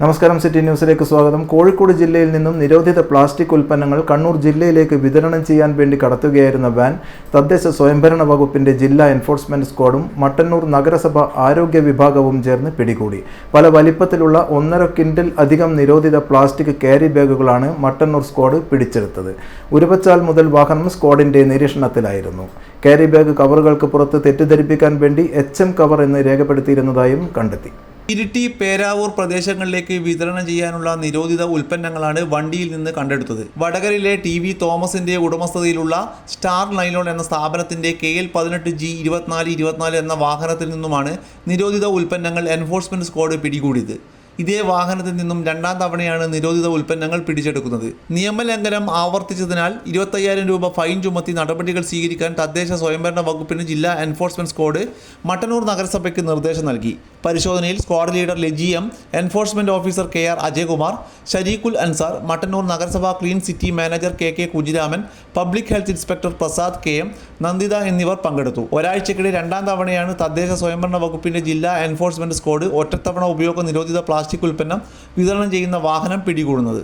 നമസ്കാരം, സിറ്റി ന്യൂസിലേക്ക് സ്വാഗതം. കോഴിക്കോട് ജില്ലയിൽ നിന്നും നിരോധിത പ്ലാസ്റ്റിക് ഉൽപ്പന്നങ്ങൾ കണ്ണൂർ ജില്ലയിലേക്ക് വിതരണം ചെയ്യാൻ വേണ്ടി കടത്തുകയായിരുന്ന വാൻ തദ്ദേശ സ്വയംഭരണ വകുപ്പിന്റെ ജില്ലാ എൻഫോഴ്സ്മെന്റ് സ്ക്വാഡും മട്ടന്നൂർ നഗരസഭ ആരോഗ്യ വിഭാഗവും ചേർന്ന് പിടികൂടി. പല വലിപ്പത്തിലുള്ള 1.5 ക്വിന്റൽ അധികം നിരോധിത പ്ലാസ്റ്റിക് ക്യാരി ബാഗുകളാണ് മട്ടന്നൂർ സ്ക്വാഡ് പിടിച്ചെടുത്തത്. ഉരുവച്ചാൽ മുതൽ വാഹനം സ്ക്വാഡിന്റെ നിരീക്ഷണത്തിലായിരുന്നു. ക്യാരി ബാഗ് കവറുകൾക്ക് പുറത്ത് തെറ്റിദ്ധരിപ്പിക്കാൻ വേണ്ടി HM കവർ എന്ന് രേഖപ്പെടുത്തിയിരുന്നതായും കണ്ടെത്തി. ഇരിട്ടി, പേരാവൂർ പ്രദേശങ്ങളിലേക്ക് വിതരണം ചെയ്യാനുള്ള നിരോധിത ഉൽപ്പന്നങ്ങളാണ് വണ്ടിയിൽ നിന്ന് കണ്ടെടുത്തത്. വടകരയിലെ TV തോമസിന്റെ ഉടമസ്ഥതയിലുള്ള സ്റ്റാർ നൈലോൺ എന്ന സ്ഥാപനത്തിന്റെ KL18G2424 എന്ന വാഹനത്തിൽ നിന്നുമാണ് നിരോധിത ഉൽപ്പന്നങ്ങൾ എൻഫോഴ്സ്മെന്റ് സ്ക്വാഡ് പിടികൂടിയത്. ഇതേ വാഹനത്തിൽ നിന്നും 2ാം തവണയാണ് നിരോധിത ഉൽപ്പന്നങ്ങൾ പിടിച്ചെടുക്കുന്നത്. നിയമലംഘനം ആവർത്തിച്ചതിനാൽ 25,000 രൂപ ഫൈൻ ചുമത്തി നടപടികൾ സ്വീകരിക്കാൻ തദ്ദേശ സ്വയംഭരണ വകുപ്പിന് ജില്ലാ എൻഫോഴ്സ്മെന്റ് സ്ക്വാഡ് മട്ടന്നൂർ നഗരസഭയ്ക്ക് നിർദ്ദേശം നൽകി. പരിശോധനയിൽ squad leader Laji M, enforcement officer KR Ajayakumar, Shareekhul Ansar, Mattannur നഗരസഭ clean city manager KK Kunhiraman, public health inspector Prasad KM, Nanditha എന്നിവർ പങ്കെടുത്തു. ഒരാഴ്ചക്കിടെ 2ാം തവണയാണ് തദ്ദേശ സ്വയംഭരണ വകുപ്പിന്റെ ജില്ലാ എൻഫോഴ്സ്മെന്റ് സ്ക്വാഡ് ഒറ്റത്തവണ ഉപയോഗ നിരോധിത പ്ലാസ്റ്റിക് ഉൽപ്പന്നം വിതരണം ചെയ്യുന്ന വാഹനം പിടികൂടുന്നത്.